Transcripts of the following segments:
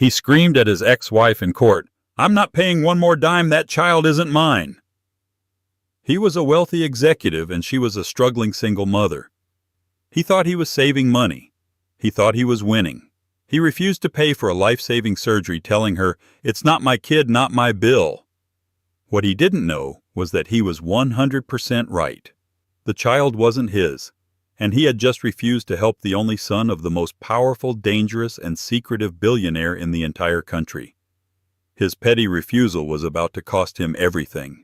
He screamed at his ex-wife in court, "I'm not paying one more dime, that child isn't mine." He was a wealthy executive and she was a struggling single mother. He thought he was saving money. He thought he was winning. He refused to pay for a life-saving surgery, telling her, "It's not my kid, not my bill." What he didn't know was that he was 100% right. The child wasn't his, and he had just refused to help the only son of the most powerful, dangerous, and secretive billionaire in the entire country. His petty refusal was about to cost him everything.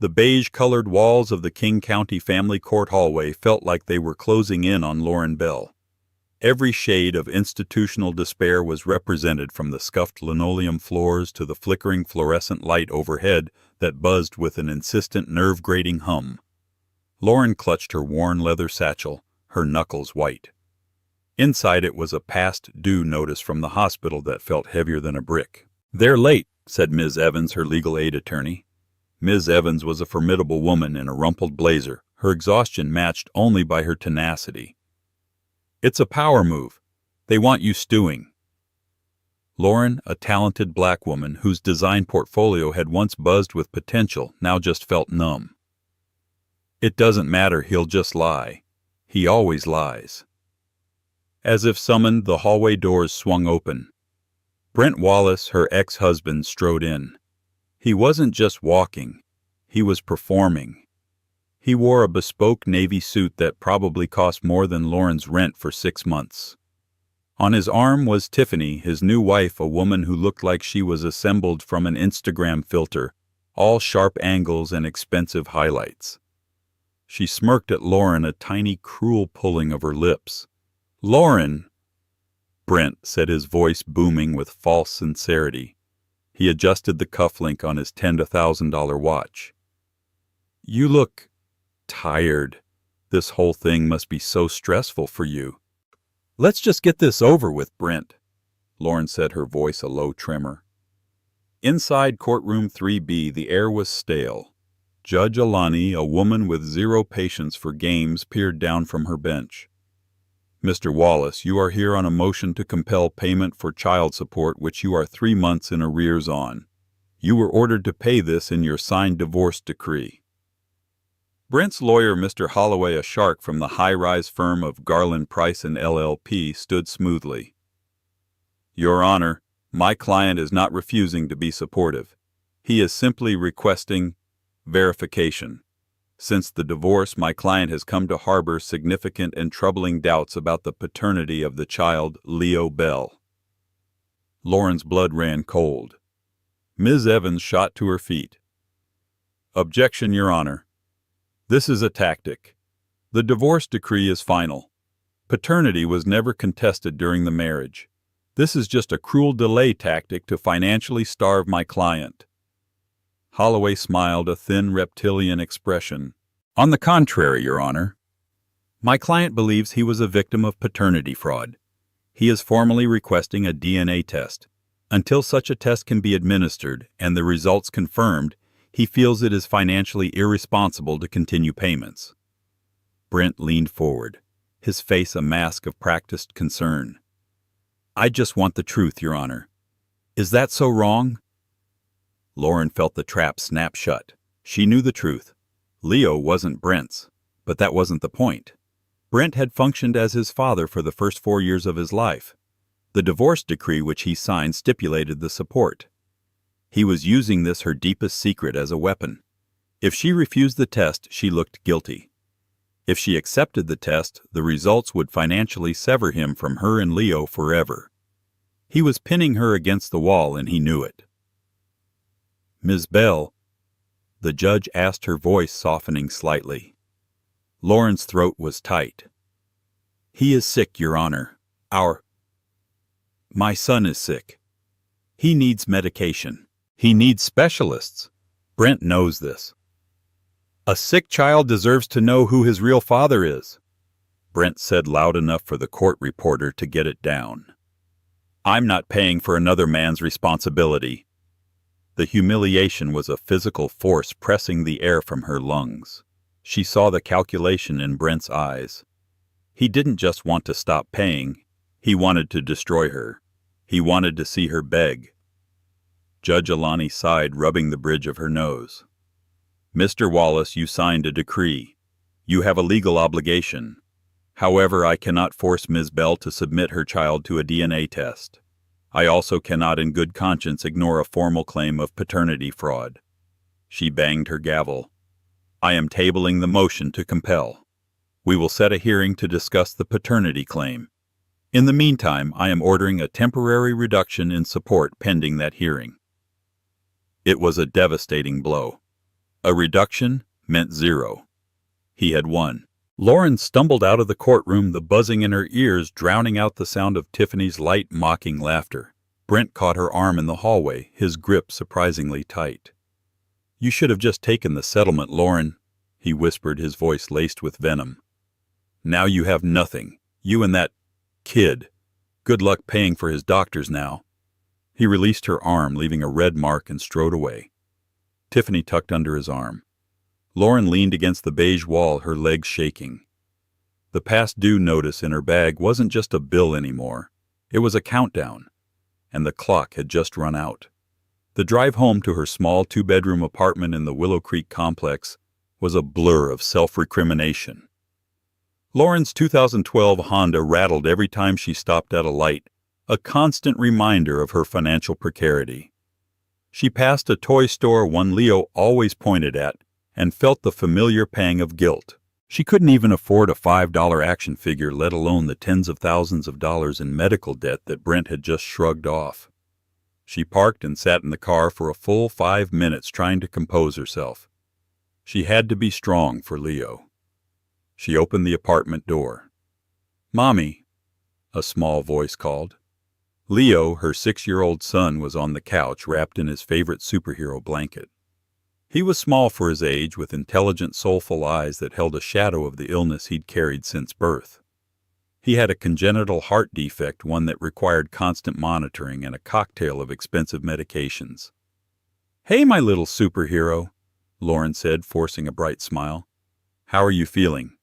The beige-colored walls of the King County family court hallway felt like they were closing in on Lauren Bell. Every shade of institutional despair was represented, from the scuffed linoleum floors to the flickering fluorescent light overhead that buzzed with an insistent nerve-grating hum. Lauren clutched her worn leather satchel, her knuckles white. Inside it was a past due notice from the hospital that felt heavier than a brick. "They're late," said Ms. Evans, her legal aid attorney. Ms. Evans was a formidable woman in a rumpled blazer, her exhaustion matched only by her tenacity. "It's a power move. They want you stewing." Lauren, a talented black woman whose design portfolio had once buzzed with potential, now just felt numb. "It doesn't matter, he'll just lie. He always lies." As if summoned, the hallway doors swung open. Brent Wallace, her ex-husband, strode in. He wasn't just walking. He was performing. He wore a bespoke navy suit that probably cost more than Lauren's rent for 6 months. On his arm was Tiffany, his new wife, a woman who looked like she was assembled from an Instagram filter, all sharp angles and expensive highlights. She smirked at Lauren, a tiny, cruel pulling of her lips. "Lauren!" Brent said, his voice booming with false sincerity. He adjusted the cufflink on his $10 to $1,000 watch. "You look tired. This whole thing must be so stressful for you." "Let's just get this over with, Brent," Lauren said, her voice a low tremor. Inside courtroom 3B, the air was stale. Judge Alani, a woman with zero patience for games, peered down from her bench. "Mr. Wallace, you are here on a motion to compel payment for child support which you are 3 months in arrears on. You were ordered to pay this in your signed divorce decree." Brent's lawyer, Mr. Holloway, a shark from the high-rise firm of Garland Price and LLP, stood smoothly. "Your Honor, my client is not refusing to be supportive. He is simply requesting verification. Since the divorce, my client has come to harbor significant and troubling doubts about the paternity of the child, Leo Bell." Lauren's blood ran cold. Ms. Evans shot to her feet. "Objection, Your Honor. This is a tactic. The divorce decree is final. Paternity was never contested during the marriage. This is just a cruel delay tactic to financially starve my client." Holloway smiled, a thin reptilian expression. "On the contrary, Your Honor. My client believes he was a victim of paternity fraud. He is formally requesting a DNA test. Until such a test can be administered and the results confirmed, he feels it is financially irresponsible to continue payments." Brent leaned forward, his face a mask of practiced concern. "I just want the truth, Your Honor. Is that so wrong?" Lauren felt the trap snap shut. She knew the truth. Leo wasn't Brent's, but that wasn't the point. Brent had functioned as his father for the first 4 years of his life. The divorce decree which he signed stipulated the support. He was using this, her deepest secret, as a weapon. If she refused the test, she looked guilty. If she accepted the test, the results would financially sever him from her and Leo forever. He was pinning her against the wall, and he knew it. "Ms. Bell," the judge asked, her voice softening slightly. Lauren's throat was tight. "He is sick, Your Honor. My son is sick. He needs medication. He needs specialists. Brent knows this. A sick child deserves to know who his real father is," Brent said loud enough for the court reporter to get it down. "I'm not paying for another man's responsibility." The humiliation was a physical force pressing the air from her lungs. She saw the calculation in Brent's eyes. He didn't just want to stop paying, he wanted to destroy her. He wanted to see her beg. Judge Alani sighed, rubbing the bridge of her nose. Mr. Wallace, you signed a decree. You have a legal obligation. However, I cannot force Ms. Bell to submit her child to a DNA test. I also cannot in good conscience ignore a formal claim of paternity fraud. She banged her gavel. I am tabling the motion to compel. We will set a hearing to discuss the paternity claim. In the meantime, I am ordering a temporary reduction in support pending that hearing. It was a devastating blow. A reduction meant zero. He had won. Lauren stumbled out of the courtroom, the buzzing in her ears drowning out the sound of Tiffany's light, mocking laughter. Brent caught her arm in the hallway, his grip surprisingly tight. You should have just taken the settlement, Lauren, he whispered, his voice laced with venom. Now you have nothing. You and that kid. Good luck paying for his doctors now. He released her arm, leaving a red mark, and strode away. Tiffany tucked under his arm. Lauren leaned against the beige wall, her legs shaking. The past due notice in her bag wasn't just a bill anymore. It was a countdown, and the clock had just run out. The drive home to her small two-bedroom apartment in the Willow Creek complex was a blur of self-recrimination. Lauren's 2012 Honda rattled every time she stopped at a light, a constant reminder of her financial precarity. She passed a toy store one Leo always pointed at, and felt the familiar pang of guilt. She couldn't even afford a $5 action figure, let alone the tens of thousands of dollars in medical debt that Brent had just shrugged off. She parked and sat in the car for a full 5 minutes, trying to compose herself. She had to be strong for Leo. She opened the apartment door. "Mommy," a small voice called. Leo, her 6-year-old son, was on the couch, wrapped in his favorite superhero blanket. He was small for his age, with intelligent, soulful eyes that held a shadow of the illness he'd carried since birth. He had a congenital heart defect, one that required constant monitoring, and a cocktail of expensive medications. "Hey, my little superhero," Lauren said, forcing a bright smile. "How are you feeling?"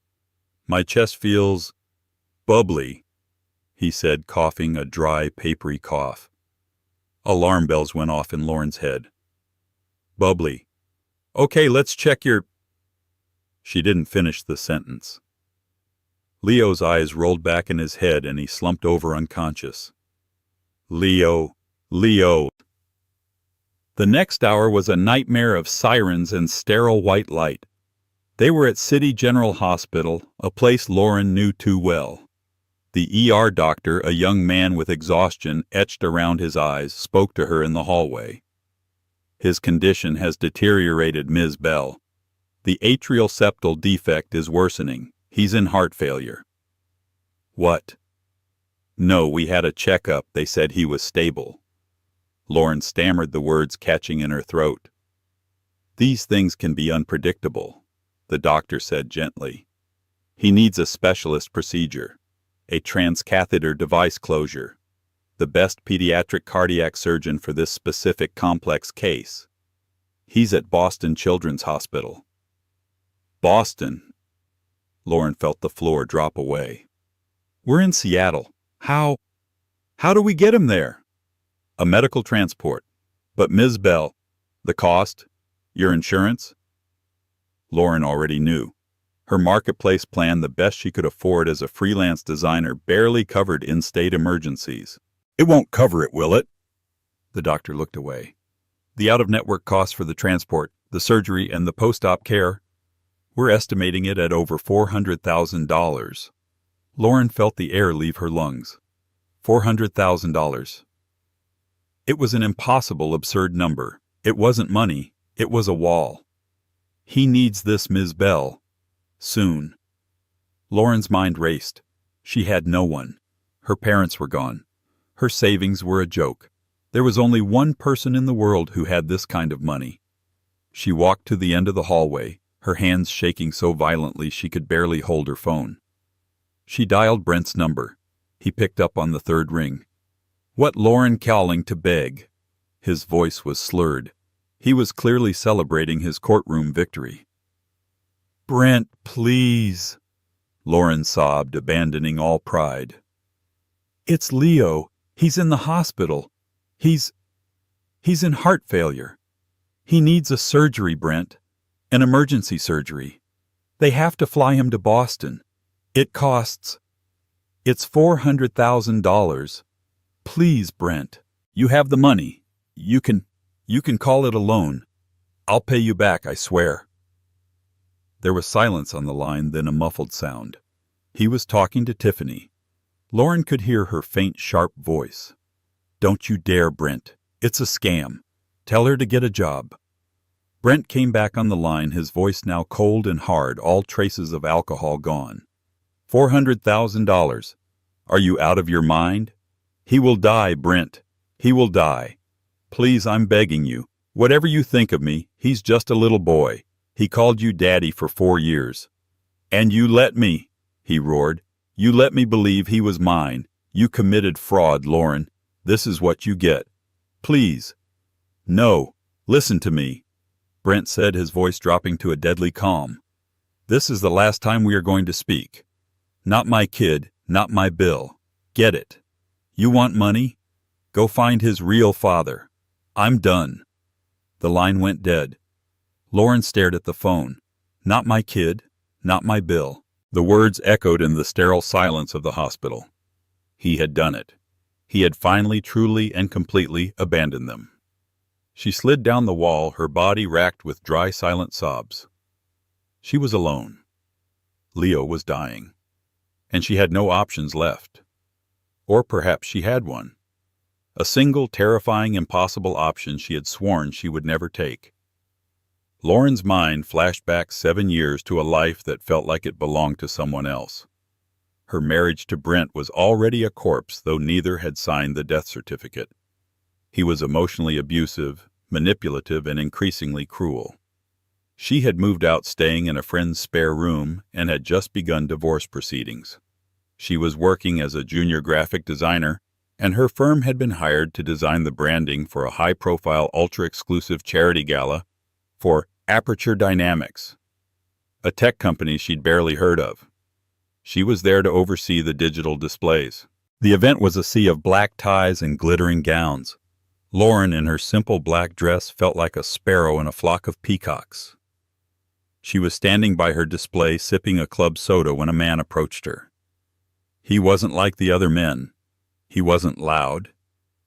"My chest feels bubbly," he said, coughing a dry, papery cough. Alarm bells went off in Lauren's head. "Bubbly. Okay, let's check your—" She didn't finish the sentence. Leo's eyes rolled back in his head and he slumped over unconscious. Leo. The next hour was a nightmare of sirens and sterile white light. They were at City General Hospital, a place Lauren knew too well. The ER doctor, a young man with exhaustion etched around his eyes, spoke to her in the hallway. "His condition has deteriorated, Ms. Bell. The atrial septal defect is worsening. He's in heart failure." "What?" "No, we had a checkup. They said he was stable." Lauren stammered the words, catching in her throat. "These things can be unpredictable," the doctor said gently. "He needs a specialist procedure, a transcatheter device closure. The best pediatric cardiac surgeon for this specific complex case. He's at Boston Children's Hospital." "Boston?" Lauren felt the floor drop away. "We're in Seattle. How do we get him there?" "A medical transport. But Ms. Bell, the cost? Your insurance?" Lauren already knew. Her marketplace plan, the best she could afford as a freelance designer, barely covered in-state emergencies. "It won't cover it, will it?" The doctor looked away. "The out-of-network costs for the transport, the surgery, and the post-op care, we're estimating it at over $400,000. Lauren felt the air leave her lungs. $400,000. It was an impossible, absurd number. It wasn't money. It was a wall. He needs this, Ms. Bell. Soon. Lauren's mind raced. She had no one. Her parents were gone. Her savings were a joke. There was only one person in the world who had this kind of money. She walked to the end of the hallway, her hands shaking so violently she could barely hold her phone. She dialed Brent's number. He picked up on the third ring. What Lauren calling to beg? His voice was slurred. He was clearly celebrating his courtroom victory. "Brent, please," Lauren sobbed, abandoning all pride. "It's Leo. He's in the hospital. He's in heart failure. He needs a surgery, Brent. An emergency surgery. They have to fly him to Boston. It's $400,000. Please, Brent. You have the money. You can call it a loan. I'll pay you back, I swear. There was silence on the line, then a muffled sound. He was talking to Tiffany. Lauren could hear her faint, sharp voice. Don't you dare, Brent. It's a scam. Tell her to get a job. Brent came back on the line, his voice now cold and hard, all traces of alcohol gone. $400,000. Are you out of your mind? He will die, Brent. He will die. Please, I'm begging you. Whatever you think of me, he's just a little boy. He called you daddy for 4 years. And you let me, he roared. You let me believe he was mine. You committed fraud, Lauren. This is what you get. Please. No. Listen to me, Brent said, his voice dropping to a deadly calm. This is the last time we are going to speak. Not my kid, not my Bill. Get it? You want money? Go find his real father. I'm done. The line went dead. Lauren stared at the phone. Not my kid, not my Bill. The words echoed in the sterile silence of the hospital. He had done it. He had finally, truly, and completely abandoned them. She slid down the wall, her body racked with dry, silent sobs. She was alone. Leo was dying. And she had no options left. Or perhaps she had one. A single, terrifying, impossible option she had sworn she would never take. Lauren's mind flashed back 7 years to a life that felt like it belonged to someone else. Her marriage to Brent was already a corpse, though neither had signed the death certificate. He was emotionally abusive, manipulative, and increasingly cruel. She had moved out, staying in a friend's spare room, and had just begun divorce proceedings. She was working as a junior graphic designer, and her firm had been hired to design the branding for a high-profile, ultra-exclusive charity gala for Aperture Dynamics, a tech company she'd barely heard of. She was there to oversee the digital displays. The event was a sea of black ties and glittering gowns. Lauren, in her simple black dress, felt like a sparrow in a flock of peacocks. She was standing by her display, sipping a club soda, when a man approached her. He wasn't like the other men. He wasn't loud.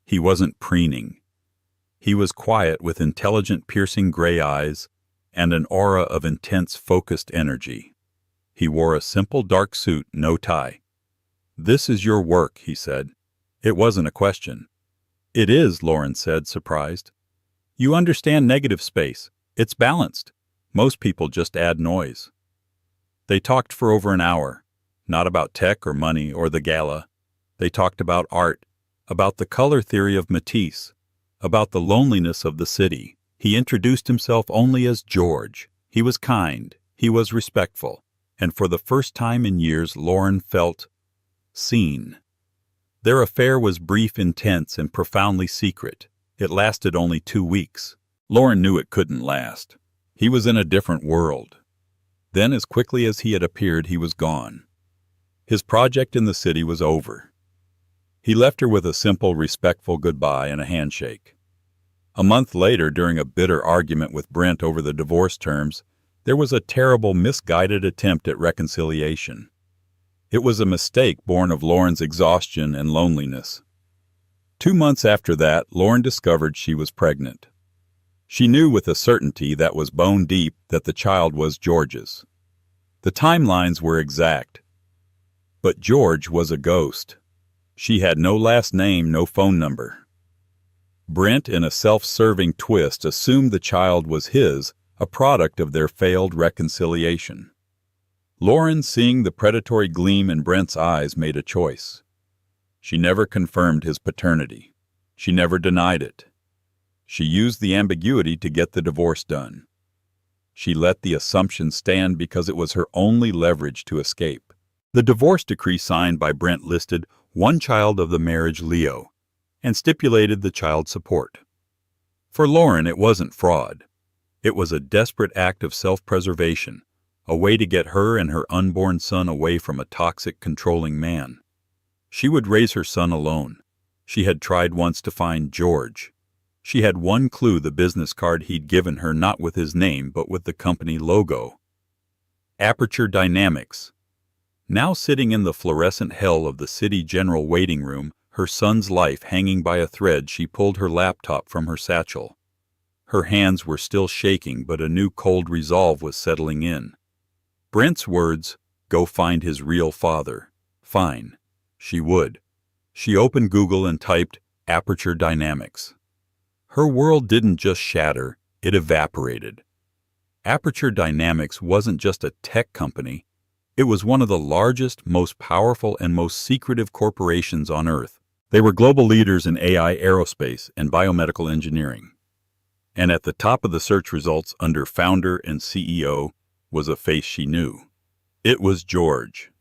He wasn't preening. He was quiet, with intelligent, piercing gray eyes and an aura of intense, focused energy. He wore a simple dark suit, no tie. "This is your work," he said. It wasn't a question. "It is," Lauren said, surprised. "You understand negative space. It's balanced. Most people just add noise." They talked for over an hour, not about tech or money or the gala. They talked about art, about the color theory of Matisse, about the loneliness of the city. He introduced himself only as George. He was kind. He was respectful. And for the first time in years, Lauren felt seen. Their affair was brief, intense, and profoundly secret. It lasted only 2 weeks. Lauren knew it couldn't last. He was in a different world. Then, as quickly as he had appeared, he was gone. His project in the city was over. He left her with a simple, respectful goodbye and a handshake. A month later, during a bitter argument with Brent over the divorce terms, there was a terrible, misguided attempt at reconciliation. It was a mistake born of Lauren's exhaustion and loneliness. 2 months after that, Lauren discovered she was pregnant. She knew with a certainty that was bone deep that the child was George's. The timelines were exact. But George was a ghost. She had no last name, no phone number. Brent, in a self-serving twist, assumed the child was his, a product of their failed reconciliation. Lauren, seeing the predatory gleam in Brent's eyes, made a choice. She never confirmed his paternity. She never denied it. She used the ambiguity to get the divorce done. She let the assumption stand because it was her only leverage to escape. The divorce decree signed by Brent listed one child of the marriage, Leo, and stipulated the child support. For Lauren, it wasn't fraud. It was a desperate act of self-preservation, a way to get her and her unborn son away from a toxic, controlling man. She would raise her son alone. She had tried once to find George. She had one clue: the business card he'd given her, not with his name, but with the company logo. Aperture Dynamics. Now sitting in the fluorescent hell of the City General waiting room, her son's life hanging by a thread, she pulled her laptop from her satchel. Her hands were still shaking, but a new cold resolve was settling in. Brent's words, "Go find his real father." Fine. She would. She opened Google and typed Aperture Dynamics. Her world didn't just shatter, it evaporated. Aperture Dynamics wasn't just a tech company. It was one of the largest, most powerful, and most secretive corporations on Earth. They were global leaders in AI, aerospace, and biomedical engineering. And at the top of the search results, under founder and CEO, was a face she knew. It was George.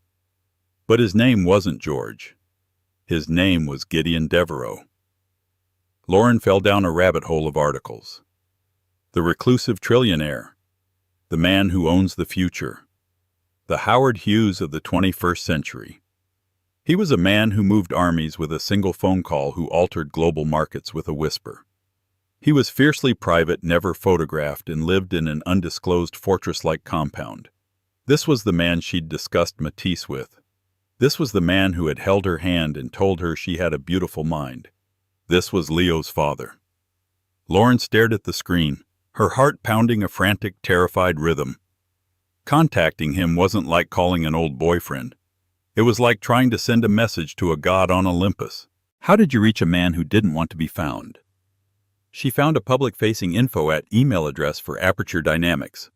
But his name wasn't George. His name was Gideon Devereux. Lauren fell down a rabbit hole of articles. The reclusive trillionaire. The man who owns the future. The Howard Hughes of the 21st century. He was a man who moved armies with a single phone call, who altered global markets with a whisper. He was fiercely private, never photographed, and lived in an undisclosed fortress-like compound. This was the man she'd discussed Matisse with. This was the man who had held her hand and told her she had a beautiful mind. This was Leo's father. Lauren stared at the screen, her heart pounding a frantic, terrified rhythm. Contacting him wasn't like calling an old boyfriend. It was like trying to send a message to a god on Olympus. How did you reach a man who didn't want to be found? She found a public-facing info at email address for Aperture Dynamics.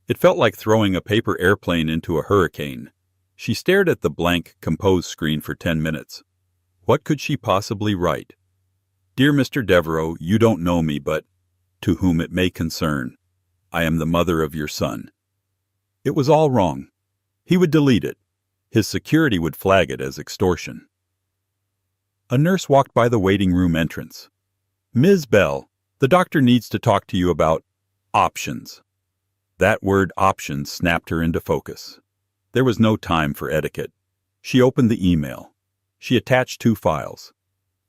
It felt like throwing a paper airplane into a hurricane. She stared at the blank, composed screen for 10 minutes. What could she possibly write? Dear Mr. Devereux, you don't know me, but to whom it may concern, I am the mother of your son. It was all wrong. He would delete it. His security would flag it as extortion. A nurse walked by the waiting room entrance. Ms. Bell, the doctor needs to talk to you about options. That word options snapped her into focus. There was no time for etiquette. She opened the email. She attached 2 files.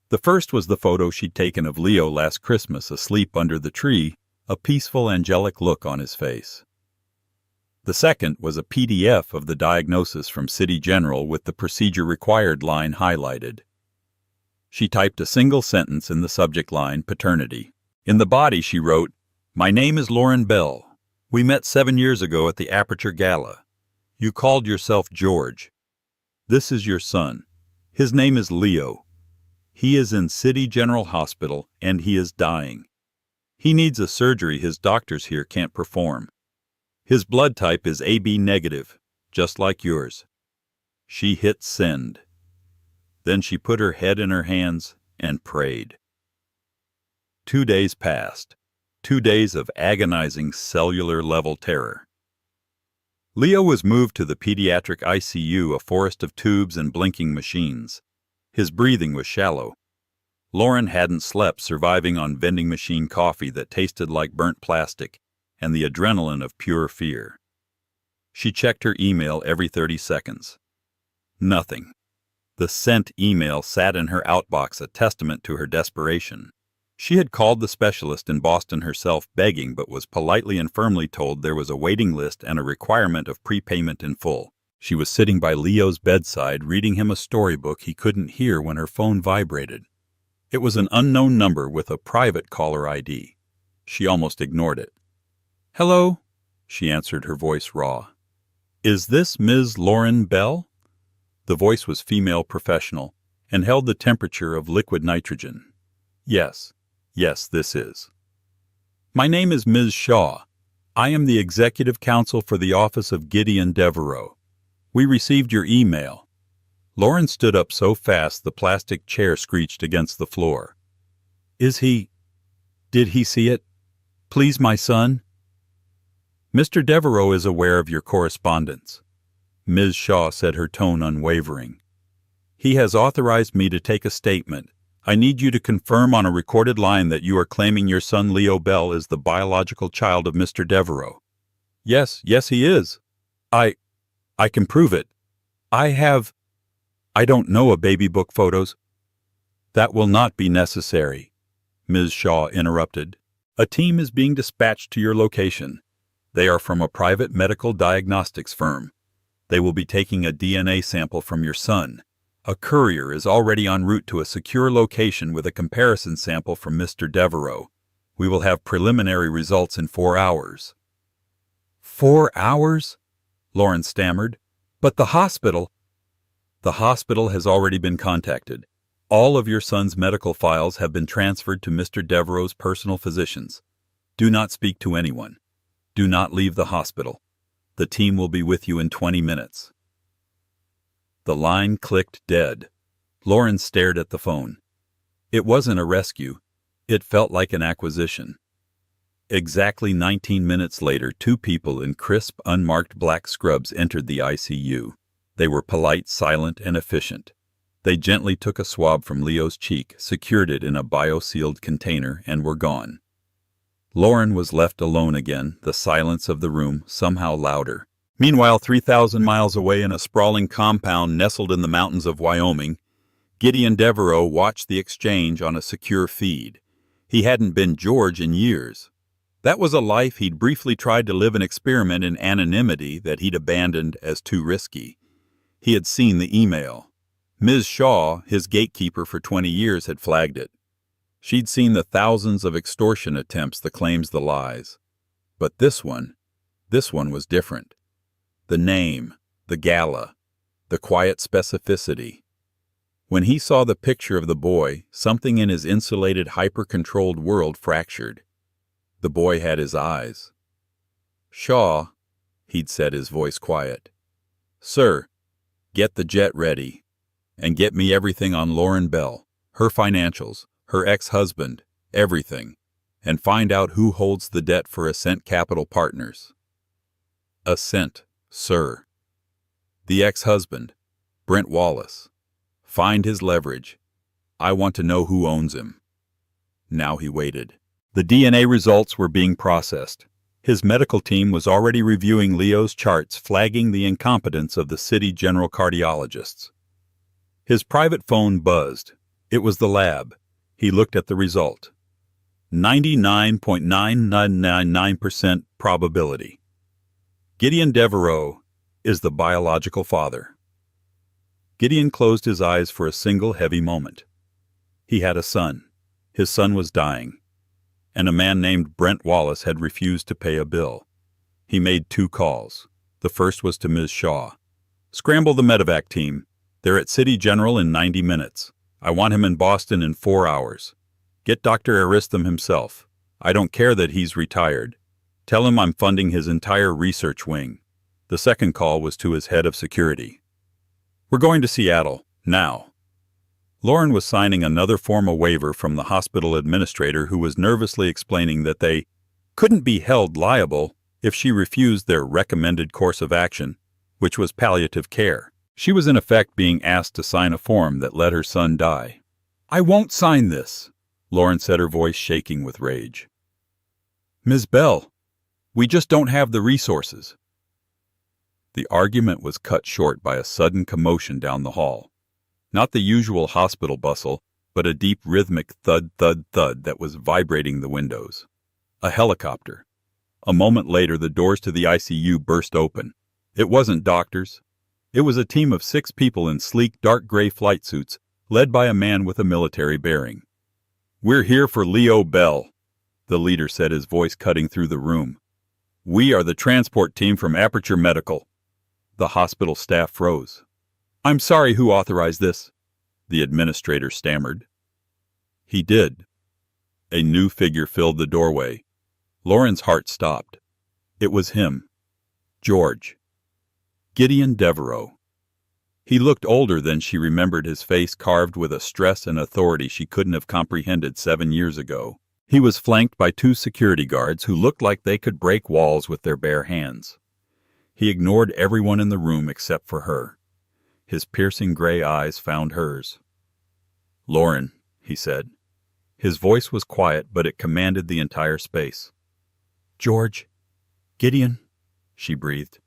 The first was the photo she'd taken of Leo last Christmas, asleep under the tree, a peaceful, angelic look on his face. The second was a PDF of the diagnosis from City General with the procedure required line highlighted. She typed a single sentence in the subject line, paternity. In the body she wrote, "My name is Lauren Bell. We met 7 years ago at the Aperture Gala. You called yourself George. This is your son. His name is Leo. He is in City General Hospital and he is dying. He needs a surgery his doctors here can't perform. His blood type is AB negative, just like yours." She hit send. Then she put her head in her hands and prayed. 2 days passed. 2 days of agonizing cellular-level terror. Leo was moved to the pediatric ICU, a forest of tubes and blinking machines. His breathing was shallow. Lauren hadn't slept, surviving on vending machine coffee that tasted like burnt plastic and the adrenaline of pure fear. She checked her email every 30 seconds. Nothing. The sent email sat in her outbox, a testament to her desperation. She had called the specialist in Boston herself, begging, but was politely and firmly told there was a waiting list and a requirement of prepayment in full. She was sitting by Leo's bedside, reading him a storybook he couldn't hear when her phone vibrated. It was an unknown number with a private caller ID. She almost ignored it. "Hello," she answered, her voice raw. "Is this Ms. Lauren Bell?" The voice was female, professional, and held the temperature of liquid nitrogen. Yes, this is. "My name is Ms. Shaw. I am the executive counsel for the office of Gideon Devereux. We received your email." Lauren stood up so fast the plastic chair screeched against the floor. Did he see it? Please, my son?" "Mr. Devereux is aware of your correspondence," Ms. Shaw said, her tone unwavering. "He has authorized me to take a statement. I need you to confirm on a recorded line that you are claiming your son Leo Bell is the biological child of Mr. Devereux." Yes, he is. I can prove it. I don't know a baby book photos." That will not be necessary, Ms. Shaw interrupted. A team is being dispatched to your location. They are from a private medical diagnostics firm. They will be taking a DNA sample from your son. A courier is already en route to a secure location with a comparison sample from Mr. Devereaux. We will have preliminary results in 4 hours. 4 hours? Lauren stammered. But the hospital... The hospital has already been contacted. All of your son's medical files have been transferred to Mr. Devereaux's personal physicians. Do not speak to anyone. Do not leave the hospital. The team will be with you in 20 minutes. The line clicked dead. Lauren stared at the phone. It wasn't a rescue. It felt like an acquisition. Exactly 19 minutes later, 2 people in crisp, unmarked black scrubs entered the ICU. They were polite, silent, and efficient. They gently took a swab from Leo's cheek, secured it in a bio-sealed container, and were gone. Lauren was left alone again, the silence of the room somehow louder. Meanwhile, 3,000 miles away in a sprawling compound nestled in the mountains of Wyoming, Gideon Devereaux watched the exchange on a secure feed. He hadn't been George in years. That was a life he'd briefly tried to live, an experiment in anonymity that he'd abandoned as too risky. He had seen the email. Ms. Shaw, his gatekeeper for 20 years, had flagged it. She'd seen the thousands of extortion attempts, the claims, the lies. But this one was different. The name, the gala, the quiet specificity. When he saw the picture of the boy, something in his insulated, hyper-controlled world fractured. The boy had his eyes. "Shaw," he'd said, his voice quiet. "Sir, get the jet ready. And get me everything on Lauren Bell, her financials, her ex-husband, everything. And find out who holds the debt for Ascent Capital Partners." Ascent, sir. The ex-husband, Brent Wallace. Find his leverage. I want to know who owns him. Now he waited. The DNA results were being processed. His medical team was already reviewing Leo's charts, flagging the incompetence of the city general cardiologists. His private phone buzzed. It was the lab. He looked at the result. 99.9999% probability. Gideon Devereaux is the biological father. Gideon closed his eyes for a single heavy moment. He had a son. His son was dying. And a man named Brent Wallace had refused to pay a bill. He made 2 calls. The first was to Ms. Shaw. "Scramble the medevac team. They're at City General in 90 minutes. I want him in Boston in 4 hours. Get Dr. Aristham himself. I don't care that he's retired. Tell him I'm funding his entire research wing." The second call was to his head of security. "We're going to Seattle, now." Lauren was signing another formal waiver from the hospital administrator, who was nervously explaining that they couldn't be held liable if she refused their recommended course of action, which was palliative care. She was in effect being asked to sign a form that let her son die. "I won't sign this," Lauren said, her voice shaking with rage. "Ms. Bell, we just don't have the resources." The argument was cut short by a sudden commotion down the hall. Not the usual hospital bustle, but a deep rhythmic thud, thud, thud that was vibrating the windows. A helicopter. A moment later, the doors to the ICU burst open. It wasn't doctors. It was a team of 6 people in sleek, dark gray flight suits, led by a man with a military bearing. "We're here for Leo Bell," the leader said, his voice cutting through the room. "We are the transport team from Aperture Medical." The hospital staff froze. "I'm sorry, who authorized this?" the administrator stammered. He did. A new figure filled the doorway. Lauren's heart stopped. It was him. George. Gideon Devereaux. He looked older than she remembered, his face carved with a stress and authority she couldn't have comprehended 7 years ago. He was flanked by 2 security guards who looked like they could break walls with their bare hands. He ignored everyone in the room except for her. His piercing gray eyes found hers. "Lauren," he said. His voice was quiet, but it commanded the entire space. "George, Gideon," she breathed.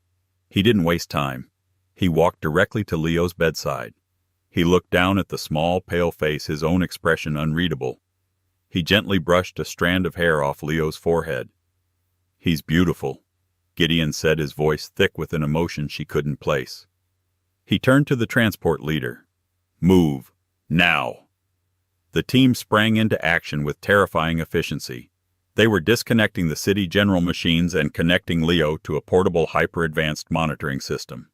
He didn't waste time. He walked directly to Leo's bedside. He looked down at the small, pale face, his own expression unreadable. He gently brushed a strand of hair off Leo's forehead. "He's beautiful," Gideon said, his voice thick with an emotion she couldn't place. He turned to the transport leader. "Move. Now." The team sprang into action with terrifying efficiency. They were disconnecting the City General machines and connecting Leo to a portable hyper-advanced monitoring system.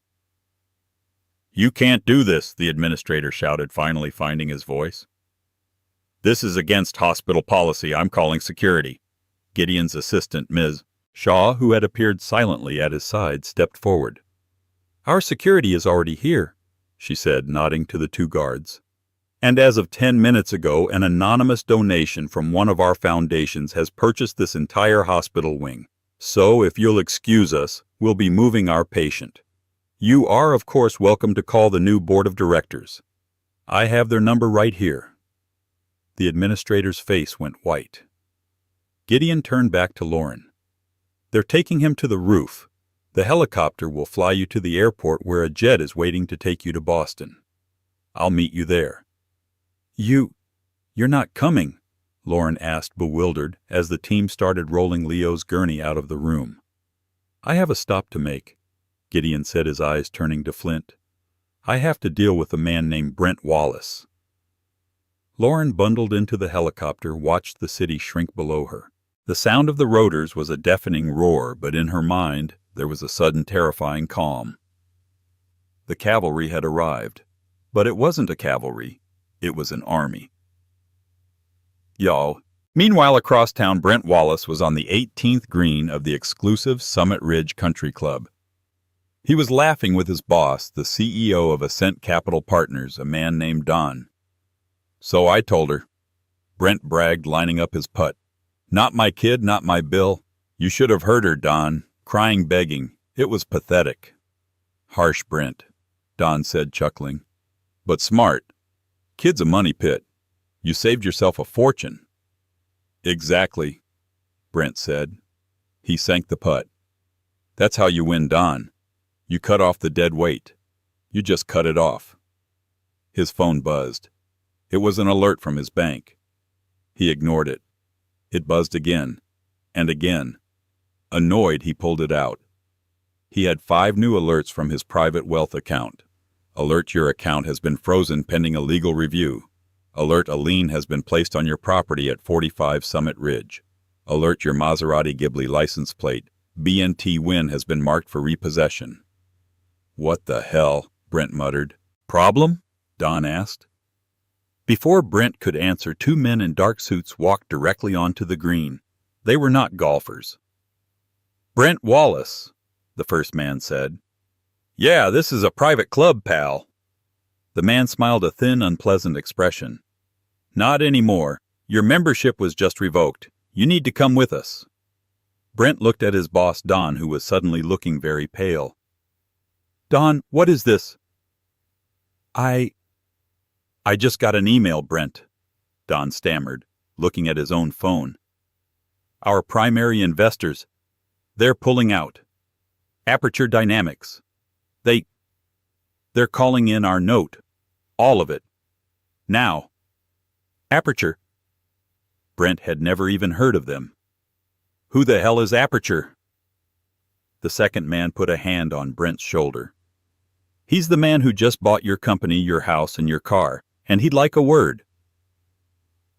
"You can't do this," the administrator shouted, finally finding his voice. "This is against hospital policy. I'm calling security." Gideon's assistant, Ms. Shaw, who had appeared silently at his side, stepped forward. "Our security is already here," she said, nodding to the two guards. "And as of 10 minutes ago, an anonymous donation from one of our foundations has purchased this entire hospital wing. So, if you'll excuse us, we'll be moving our patient. You are, of course, welcome to call the new board of directors. I have their number right here." The administrator's face went white. Gideon turned back to Lauren. "They're taking him to the roof. The helicopter will fly you to the airport where a jet is waiting to take you to Boston. I'll meet you there." You're not coming?" Lauren asked, bewildered, as the team started rolling Leo's gurney out of the room. "I have a stop to make," Gideon said, his eyes turning to Flint. "I have to deal with a man named Brent Wallace." Lauren bundled into the helicopter, watched the city shrink below her. The sound of the rotors was a deafening roar, but in her mind there was a sudden terrifying calm. The cavalry had arrived, but it wasn't a cavalry. It was an army. Meanwhile, across town, Brent Wallace was on the 18th green of the exclusive Summit Ridge Country Club. He was laughing with his boss, the CEO of Ascent Capital Partners, a man named Don. "So I told her," Brent bragged, lining up his putt. "Not my kid, not my Bill. You should have heard her, Don, crying, begging. It was pathetic." "Harsh, Brent," Don said, chuckling. "But smart. Kid's a money pit. You saved yourself a fortune." "Exactly," Brent said. He sank the putt. "That's how you win, Don. You cut off the dead weight. You just cut it off." His phone buzzed. It was an alert from his bank. He ignored it. It buzzed again, and again. Annoyed, he pulled it out. He had 5 new alerts from his private wealth account. Alert: your account has been frozen pending a legal review. Alert: a lien has been placed on your property at 45 Summit Ridge. Alert: your Maserati Ghibli license plate, BNT Win, has been marked for repossession. "What the hell?" Brent muttered. "Problem?" Don asked. Before Brent could answer, 2 men in dark suits walked directly onto the green. They were not golfers. "Brent Wallace," the first man said. "Yeah, this is a private club, pal." The man smiled, a thin, unpleasant expression. "Not anymore. Your membership was just revoked. You need to come with us." Brent looked at his boss, Don, who was suddenly looking very pale. "Don, what is this?" I just got an email, Brent," Don stammered, looking at his own phone. "Our primary investors, they're pulling out. Aperture Dynamics. They're calling in our note. All of it. Now." "Aperture?" Brent had never even heard of them. "Who the hell is Aperture?" The second man put a hand on Brent's shoulder. "He's the man who just bought your company, your house, and your car, and he'd like a word."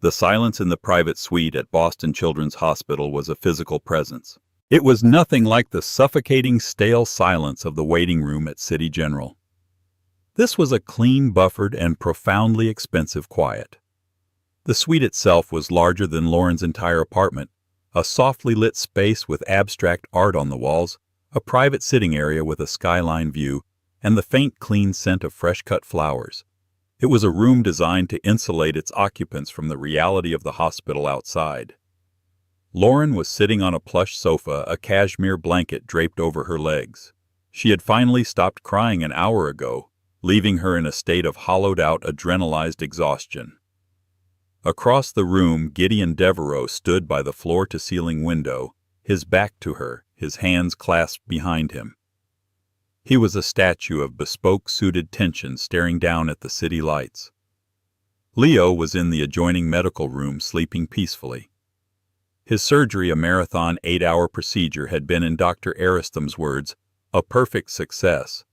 The silence in the private suite at Boston Children's Hospital was a physical presence. It was nothing like the suffocating, stale silence of the waiting room at City General. This was a clean, buffered, and profoundly expensive quiet. The suite itself was larger than Lauren's entire apartment, a softly lit space with abstract art on the walls, a private sitting area with a skyline view, and the faint, clean scent of fresh-cut flowers. It was a room designed to insulate its occupants from the reality of the hospital outside. Lauren was sitting on a plush sofa, a cashmere blanket draped over her legs. She had finally stopped crying an hour ago, leaving her in a state of hollowed-out, adrenalized exhaustion. Across the room, Gideon Devereaux stood by the floor-to-ceiling window, his back to her, his hands clasped behind him. He was a statue of bespoke suited tension staring down at the city lights. Leo was in the adjoining medical room sleeping peacefully. His surgery, a marathon 8-hour procedure, had been, in Dr. Aristom's words, a perfect success.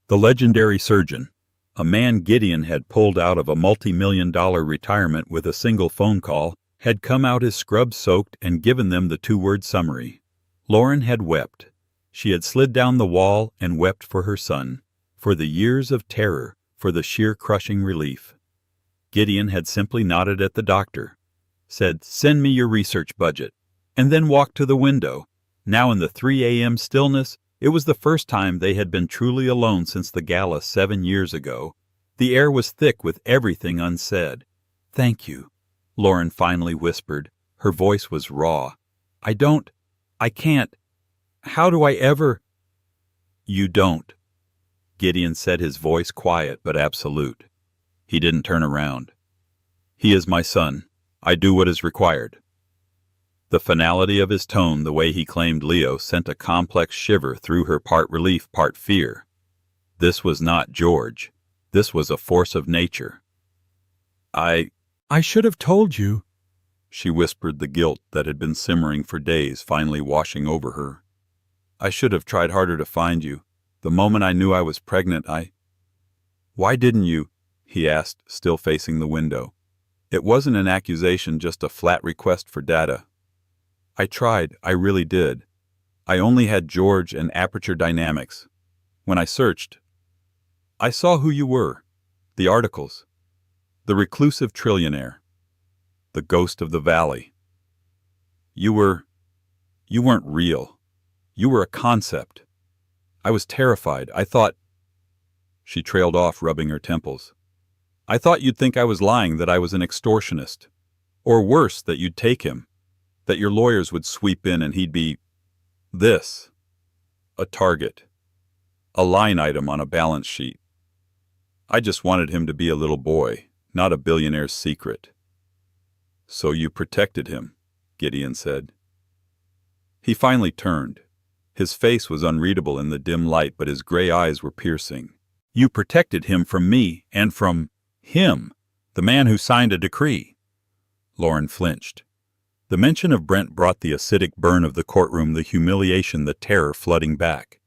The legendary surgeon, a man Gideon had pulled out of a multi-million-dollar retirement with a single phone call, had come out as scrub-soaked and given them the 2-word summary. Lauren had wept. She had slid down the wall and wept for her son, for the years of terror, for the sheer crushing relief. Gideon had simply nodded at the doctor, said, "Send me your research budget," and then walked to the window. Now in the 3 a.m. stillness, it was the first time they had been truly alone since the gala 7 years ago. The air was thick with everything unsaid. "Thank you," Lauren finally whispered. Her voice was raw. I can't. How do I ever—" "You don't," Gideon said, his voice quiet but absolute. He didn't turn around. "He is my son. I do what is required." The finality of his tone, the way he claimed Leo, sent a complex shiver through her, part relief, part fear. This was not George. This was a force of nature. I should have told you," she whispered, the guilt that had been simmering for days finally washing over her. "I should have tried harder to find you. The moment I knew I was pregnant, Why didn't you?" he asked, still facing the window. It wasn't an accusation, just a flat request for data. "I tried, I really did. I only had George and Aperture Dynamics. When I searched, I saw who you were. The articles. The reclusive trillionaire. The ghost of the valley. You weren't real. You were a concept. I was terrified. I thought—" She trailed off, rubbing her temples. "I thought you'd think I was lying, that I was an extortionist. Or worse, that you'd take him. That your lawyers would sweep in and he'd be this. A target. A line item on a balance sheet. I just wanted him to be a little boy, not a billionaire's secret." "So you protected him," Gideon said. He finally turned. His face was unreadable in the dim light, but his gray eyes were piercing. "You protected him from me and from him, the man who signed a decree." Lauren flinched. The mention of Brent brought the acidic burn of the courtroom, the humiliation, the terror flooding back.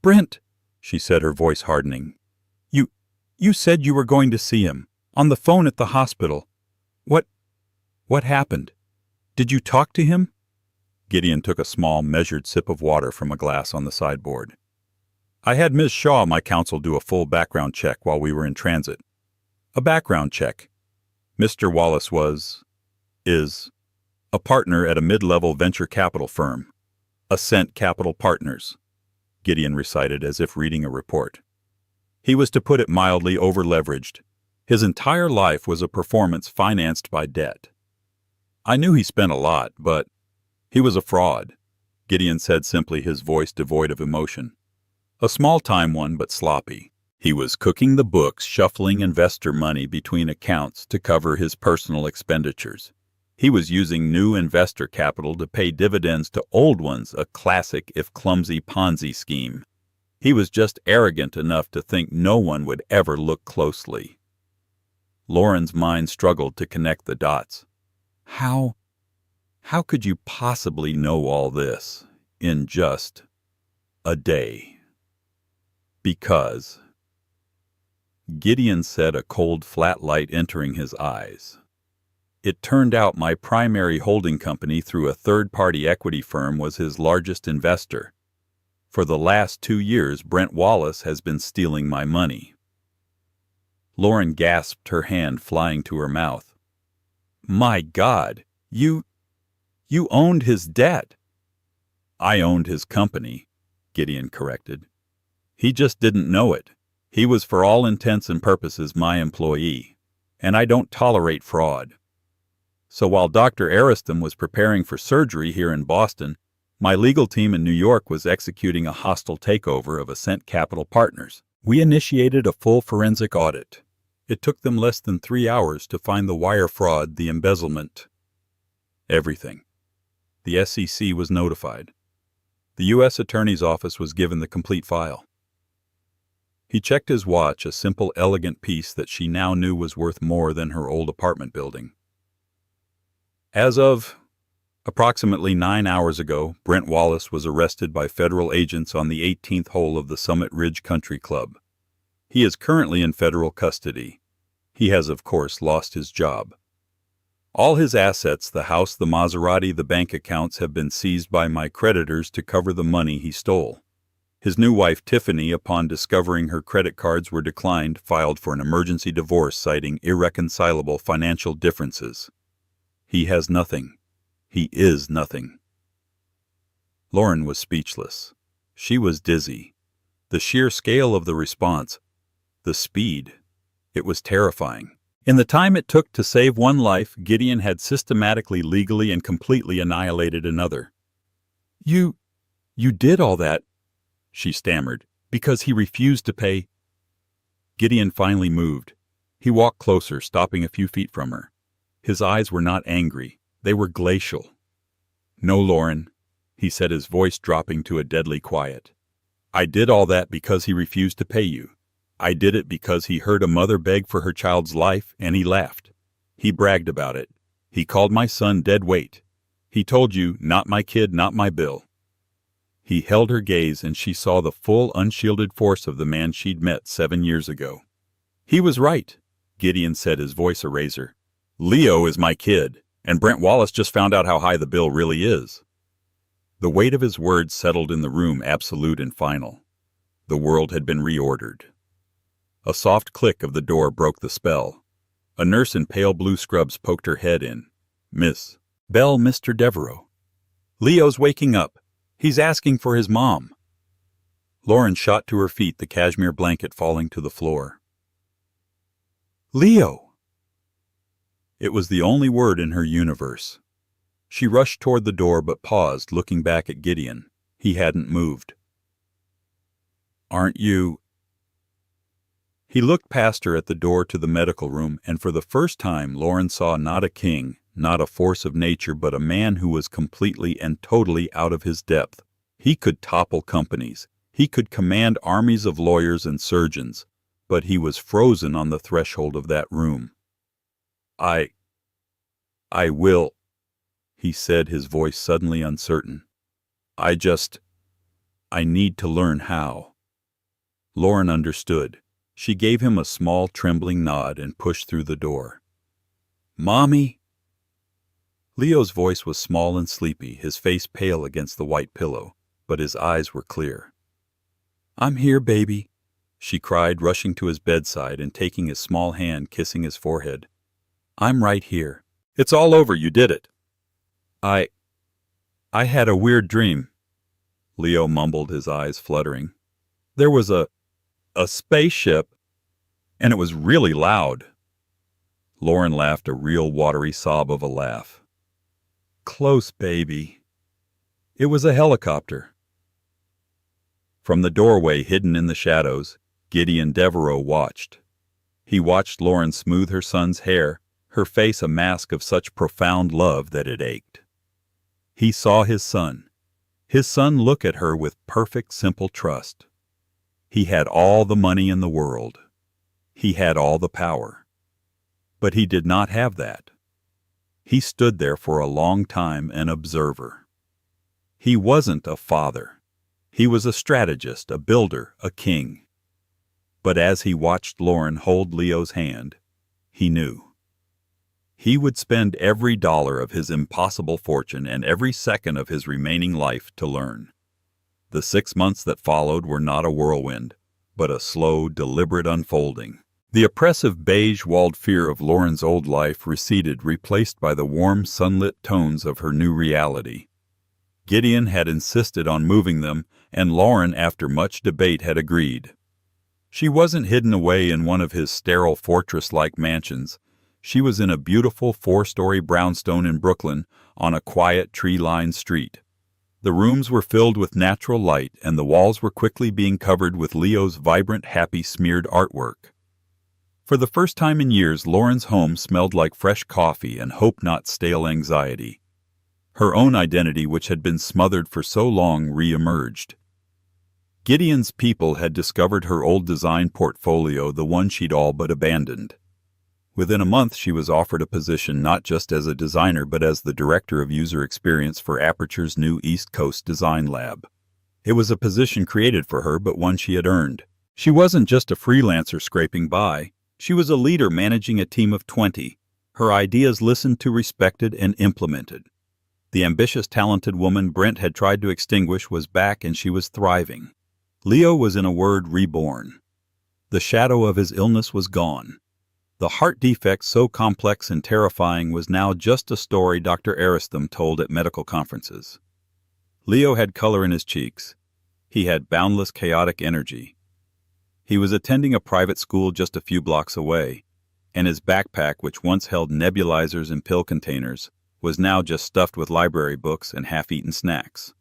"Brent," she said, her voice hardening. You said you were going to see him, on the phone at the hospital. What happened? Did you talk to him?" Gideon took a small, measured sip of water from a glass on the sideboard. "I had Ms. Shaw, my counsel, do a full background check while we were in transit. A background check. Mr. Wallace is a partner at a mid-level venture capital firm. Ascent Capital Partners," Gideon recited as if reading a report. "He was, to put it mildly, over-leveraged. His entire life was a performance financed by debt. I knew he spent a lot, but he was a fraud," Gideon said simply, his voice devoid of emotion. "A small-time one, but sloppy. He was cooking the books, shuffling investor money between accounts to cover his personal expenditures. He was using new investor capital to pay dividends to old ones, a classic, if clumsy, Ponzi scheme. He was just arrogant enough to think no one would ever look closely." Lauren's mind struggled to connect the dots. How could you possibly know all this in just a day? "Because," Gideon said, a cold, flat light entering his eyes, "it turned out my primary holding company through a third-party equity firm was his largest investor. For the last 2 years, Brent Wallace has been stealing my money." Lauren gasped, her hand flying to her mouth. "My God, you owned his debt." "I owned his company," Gideon corrected. "He just didn't know it. He was, for all intents and purposes, my employee, and I don't tolerate fraud. So while Dr. Aristom was preparing for surgery here in Boston, my legal team in New York was executing a hostile takeover of Ascent Capital Partners. We initiated a full forensic audit. It took them less than 3 hours to find the wire fraud, the embezzlement, everything. The SEC was notified. The U.S. Attorney's Office was given the complete file. He checked his watch, a simple, elegant piece that she now knew was worth more than her old apartment building. As of approximately 9 hours ago, Brent Wallace was arrested by federal agents on the 18th hole of the Summit Ridge Country Club. He is currently in federal custody. He has, of course, lost his job. All his assets, the house, the Maserati, the bank accounts, have been seized by my creditors to cover the money he stole. His new wife, Tiffany, upon discovering her credit cards were declined, filed for an emergency divorce citing irreconcilable financial differences. He has nothing. He is nothing. Lauren was speechless. She was dizzy. The sheer scale of the response, the speed, it was terrifying. In the time it took to save one life, Gideon had systematically, legally, and completely annihilated another. You did all that, she stammered, because he refused to pay. Gideon finally moved. He walked closer, stopping a few feet from her. His eyes were not angry. They were glacial. No, Lauren, he said, his voice dropping to a deadly quiet. I did all that because he refused to pay you. I did it because he heard a mother beg for her child's life, and he laughed. He bragged about it. He called my son dead weight. He told you, not my kid, not my bill. He held her gaze, and she saw the full, unshielded force of the man she'd met 7 years ago. He was right, Gideon said, his voice a razor. Leo is my kid, and Brent Wallace just found out how high the bill really is. The weight of his words settled in the room, absolute and final. The world had been reordered. A soft click of the door broke the spell. A nurse in pale blue scrubs poked her head in. Miss Bell, Mr. Devereaux. Leo's waking up. He's asking for his mom. Lauren shot to her feet, the cashmere blanket falling to the floor. Leo! It was the only word in her universe. She rushed toward the door but paused, looking back at Gideon. He hadn't moved. Aren't you... He looked past her at the door to the medical room, and for the first time Lauren saw not a king, not a force of nature, but a man who was completely and totally out of his depth. He could topple companies. He could command armies of lawyers and surgeons, but he was frozen on the threshold of that room. I will, he said, his voice suddenly uncertain. I need to learn how. Lauren understood. She gave him a small, trembling nod and pushed through the door. Mommy? Leo's voice was small and sleepy, his face pale against the white pillow, but his eyes were clear. I'm here, baby, she cried, rushing to his bedside and taking his small hand, kissing his forehead. I'm right here. It's all over, you did it. I had a weird dream, Leo mumbled, his eyes fluttering. There was a spaceship, and it was really loud. Lauren laughed, a real watery sob of a laugh. Close, baby. It was a helicopter. From the doorway, hidden in the shadows, Gideon Devereaux watched. He watched Lauren smooth her son's hair, her face a mask of such profound love that it ached. He saw his son look at her with perfect, simple trust. He had all the money in the world. He had all the power. But he did not have that. He stood there for a long time, an observer. He wasn't a father. He was a strategist, a builder, a king. But as he watched Lauren hold Leo's hand, he knew. He would spend every dollar of his impossible fortune and every second of his remaining life to learn. The 6 months that followed were not a whirlwind, but a slow, deliberate unfolding. The oppressive beige-walled fear of Lauren's old life receded, replaced by the warm, sunlit tones of her new reality. Gideon had insisted on moving them, and Lauren, after much debate, had agreed. She wasn't hidden away in one of his sterile fortress-like mansions. She was in a beautiful 4-story brownstone in Brooklyn on a quiet, tree-lined street. The rooms were filled with natural light, and the walls were quickly being covered with Leo's vibrant, happy, smeared artwork. For the first time in years, Lauren's home smelled like fresh coffee and hope, not stale anxiety. Her own identity, which had been smothered for so long, re-emerged. Gideon's people had discovered her old design portfolio, the one she'd all but abandoned. Within a month, she was offered a position not just as a designer but as the director of user experience for Aperture's new East Coast Design Lab. It was a position created for her, but one she had earned. She wasn't just a freelancer scraping by. She was a leader managing a team of 20. Her ideas listened to, respected, and implemented. The ambitious, talented woman Brent had tried to extinguish was back, and she was thriving. Leo was, in a word, reborn. The shadow of his illness was gone. The heart defect, so complex and terrifying, was now just a story Dr. Aristham told at medical conferences. Leo had color in his cheeks. He had boundless chaotic energy. He was attending a private school just a few blocks away, and his backpack, which once held nebulizers and pill containers, was now just stuffed with library books and half-eaten snacks.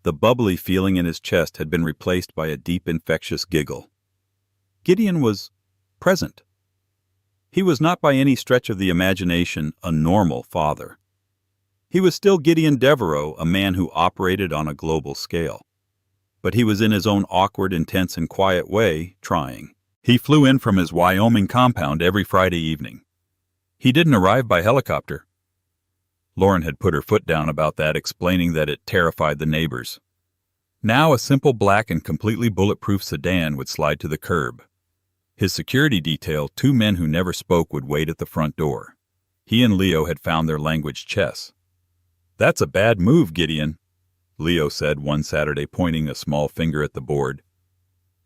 The bubbly feeling in his chest had been replaced by a deep, infectious giggle. Gideon was present. He was not by any stretch of the imagination a normal father. He was still Gideon Devereaux, a man who operated on a global scale. But he was in his own awkward, intense, and quiet way trying. He flew in from his Wyoming compound every Friday evening. He didn't arrive by helicopter. Lauren had put her foot down about that, explaining that it terrified the neighbors. Now a simple black and completely bulletproof sedan would slide to the curb. His security detail, 2 men who never spoke, would wait at the front door. He and Leo had found their language chess. "That's a bad move, Gideon," Leo said one Saturday, pointing a small finger at the board.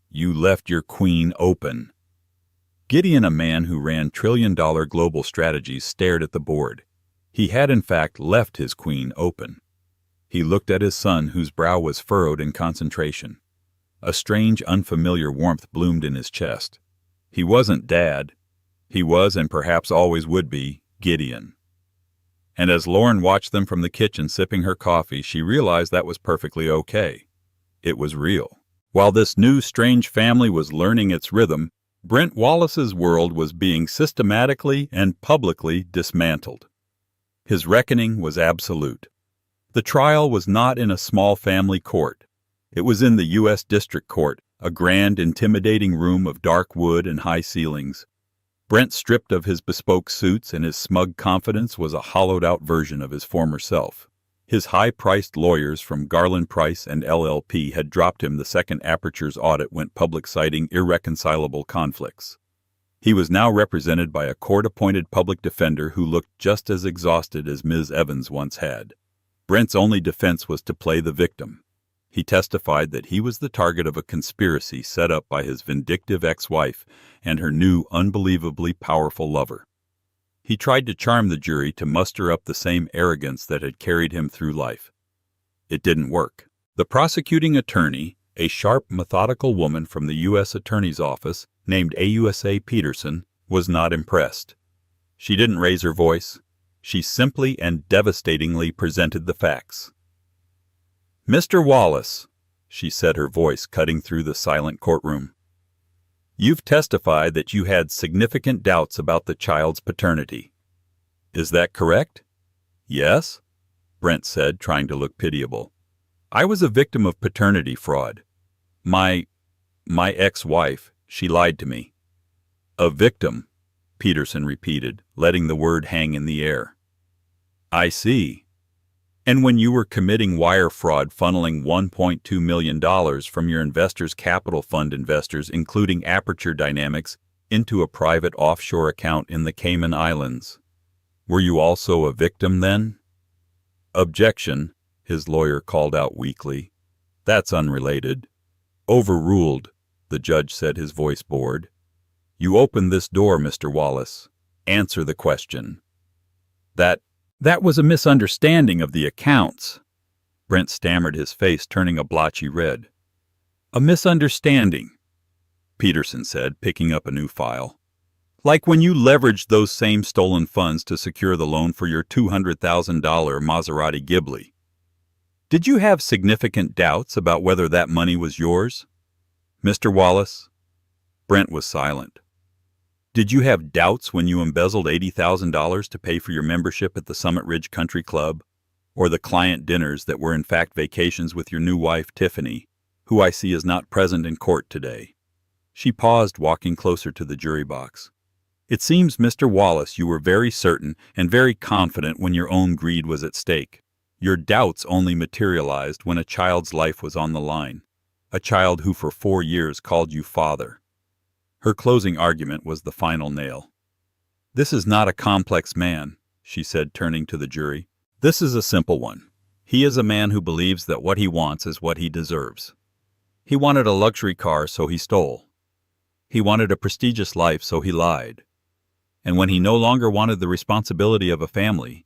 "You left your queen open." Gideon, a man who ran trillion-dollar global strategies, stared at the board. He had, in fact, left his queen open. He looked at his son, whose brow was furrowed in concentration. A strange, unfamiliar warmth bloomed in his chest. He wasn't Dad. He was, and perhaps always would be, Gideon. And as Lauren watched them from the kitchen sipping her coffee, she realized that was perfectly okay. It was real. While this new, strange family was learning its rhythm, Brent Wallace's world was being systematically and publicly dismantled. His reckoning was absolute. The trial was not in a small family court. It was in the U.S. District Court, a grand, intimidating room of dark wood and high ceilings. Brent, stripped of his bespoke suits and his smug confidence, was a hollowed-out version of his former self. His high-priced lawyers from Garland Price and LLP had dropped him the second Aperture's audit went public, citing irreconcilable conflicts. He was now represented by a court-appointed public defender who looked just as exhausted as Ms. Evans once had. Brent's only defense was to play the victim. He testified that he was the target of a conspiracy set up by his vindictive ex-wife and her new, unbelievably powerful lover. He tried to charm the jury to muster up the same arrogance that had carried him through life. It didn't work. The prosecuting attorney, a sharp, methodical woman from the U.S. Attorney's Office named AUSA Peterson, was not impressed. She didn't raise her voice. She simply and devastatingly presented the facts. "Mr. Wallace," she said, her voice cutting through the silent courtroom, "you've testified that you had significant doubts about the child's paternity. Is that correct?" "Yes," Brent said, trying to look pitiable. "I was a victim of paternity fraud. My ex-wife, she lied to me." "A victim," Peterson repeated, letting the word hang in the air. "I see. And when you were committing wire fraud, funneling $1.2 million from your investors' capital fund investors, including Aperture Dynamics, into a private offshore account in the Cayman Islands, were you also a victim then?" "Objection," his lawyer called out weakly. "That's unrelated." "Overruled," the judge said, his voice bored. "You opened this door, Mr. Wallace. Answer the question." That was a misunderstanding of the accounts," Brent stammered, his face turning a blotchy red. "A misunderstanding," Peterson said, picking up a new file. "Like when you leveraged those same stolen funds to secure the loan for your $200,000 Maserati Ghibli. Did you have significant doubts about whether that money was yours, Mr. Wallace?" Brent was silent. "Did you have doubts when you embezzled $80,000 to pay for your membership at the Summit Ridge Country Club? Or the client dinners that were in fact vacations with your new wife, Tiffany, who I see is not present in court today. She paused, walking closer to the jury box. It seems, Mr. Wallace, you were very certain and very confident when your own greed was at stake. Your doubts only materialized when a child's life was on the line. A child who for 4 years called you father. Her closing argument was the final nail. This is not a complex man, she said, turning to the jury. This is a simple one. He is a man who believes that what he wants is what he deserves. He wanted a luxury car, so he stole. He wanted a prestigious life, so he lied. And when he no longer wanted the responsibility of a family,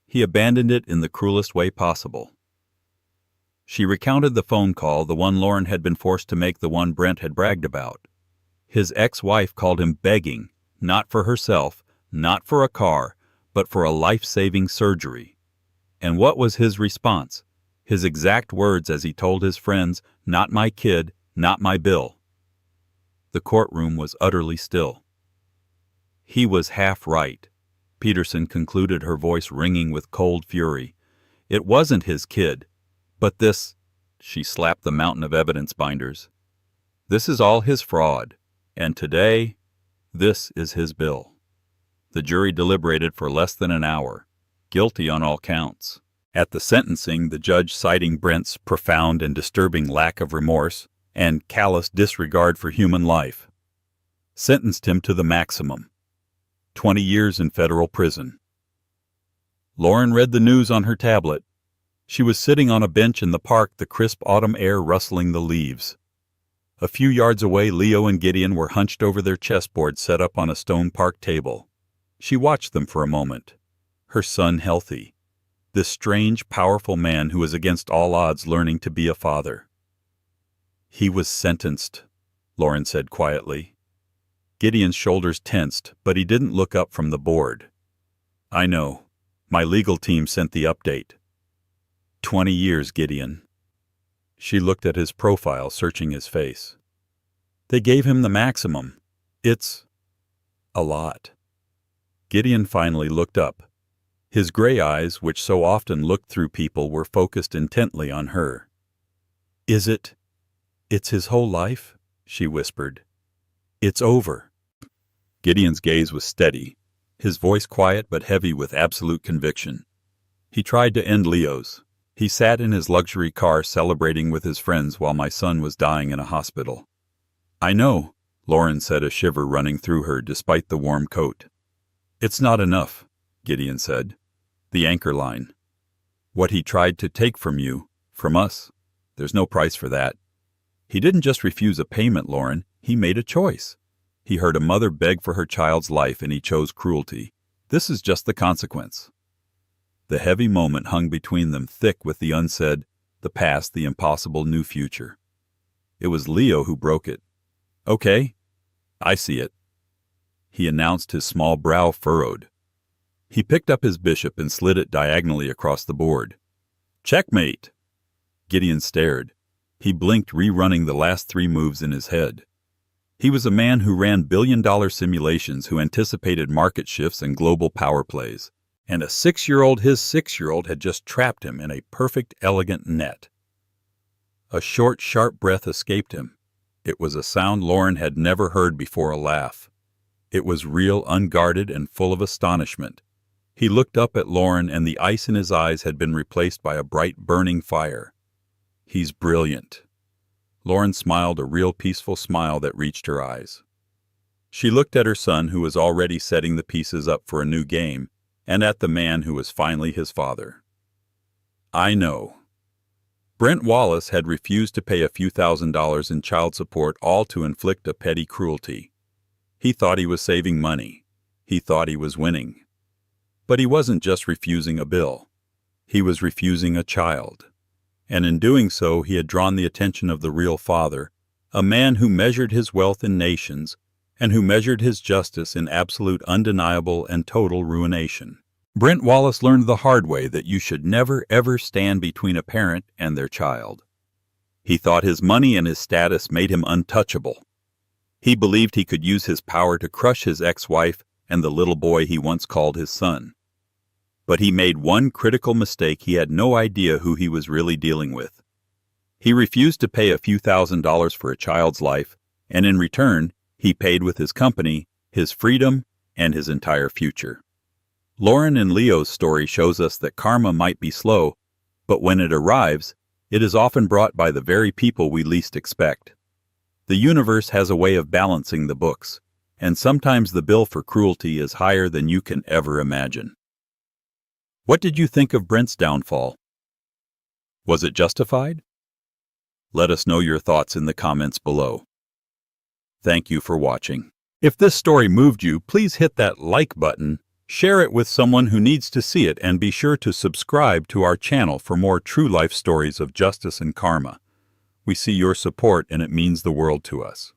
he abandoned it in the cruelest way possible. She recounted the phone call, the one Lauren had been forced to make, the one Brent had bragged about. His ex-wife called him begging, not for herself, not for a car, but for a life-saving surgery. And what was his response? His exact words as he told his friends, "Not my kid, not my bill." The courtroom was utterly still. He was half right, Peterson concluded, her voice ringing with cold fury. It wasn't his kid, but this, she slapped the mountain of evidence binders. This is all his fraud, and today, this is his bill. The jury deliberated for less than an hour, guilty on all counts. At the sentencing, the judge, citing Brent's profound and disturbing lack of remorse and callous disregard for human life, sentenced him to the maximum, 20 years in federal prison. Lauren read the news on her tablet. She was sitting on a bench in the park, the crisp autumn air rustling the leaves. A few yards away, Leo and Gideon were hunched over their chessboard set up on a stone park table. She watched them for a moment, her son healthy, this strange, powerful man who was against all odds learning to be a father. He was sentenced, Lauren said quietly. Gideon's shoulders tensed, but he didn't look up from the board. I know. My legal team sent the update. 20 years, Gideon. She looked at his profile, searching his face. They gave him the maximum. It's a lot. Gideon finally looked up. His gray eyes, which so often looked through people, were focused intently on her. Is it? It's his whole life? She whispered. It's over. Gideon's gaze was steady, his voice quiet but heavy with absolute conviction. He tried to end Leo's. He sat in his luxury car celebrating with his friends while my son was dying in a hospital. I know, Lauren said, a shiver running through her despite the warm coat. It's not enough, Gideon said. The anchor line. What he tried to take from you, from us, there's no price for that. He didn't just refuse a payment, Lauren. He made a choice. He heard a mother beg for her child's life and he chose cruelty. This is just the consequence. The heavy moment hung between them, thick with the unsaid, the past, the impossible new future. It was Leo who broke it. Okay, I see it. He announced, his small brow furrowed. He picked up his bishop and slid it diagonally across the board. Checkmate! Gideon stared. He blinked, rerunning the last 3 moves in his head. He was a man who ran billion-dollar simulations, who anticipated market shifts and global power plays. And his 6-year-old had just trapped him in a perfect, elegant net. A short, sharp breath escaped him. It was a sound Lauren had never heard before, a laugh. It was real, unguarded, and full of astonishment. He looked up at Lauren, and the ice in his eyes had been replaced by a bright, burning fire. He's brilliant. Lauren smiled, a real peaceful smile that reached her eyes. She looked at her son, who was already setting the pieces up for a new game, and at the man who was finally his father. I know. Brent Wallace had refused to pay a few $1,000s in child support, all to inflict a petty cruelty. He thought he was saving money. He thought he was winning. But he wasn't just refusing a bill. He was refusing a child. And in doing so, he had drawn the attention of the real father, a man who measured his wealth in nations, and who measured his justice in absolute, undeniable, and total ruination. Brent Wallace learned the hard way that you should never, ever stand between a parent and their child. He thought his money and his status made him untouchable. He believed he could use his power to crush his ex-wife and the little boy he once called his son. But he made one critical mistake. He had no idea who he was really dealing with. He refused to pay a few $1,000s for a child's life, and in return, he paid with his company, his freedom, and his entire future. Lauren and Leo's story shows us that karma might be slow, but when it arrives, it is often brought by the very people we least expect. The universe has a way of balancing the books, and sometimes the bill for cruelty is higher than you can ever imagine. What did you think of Brent's downfall? Was it justified? Let us know your thoughts in the comments below. Thank you for watching. If this story moved you, please hit that like button, share it with someone who needs to see it, and be sure to subscribe to our channel for more true life stories of justice and karma. We see your support, and it means the world to us.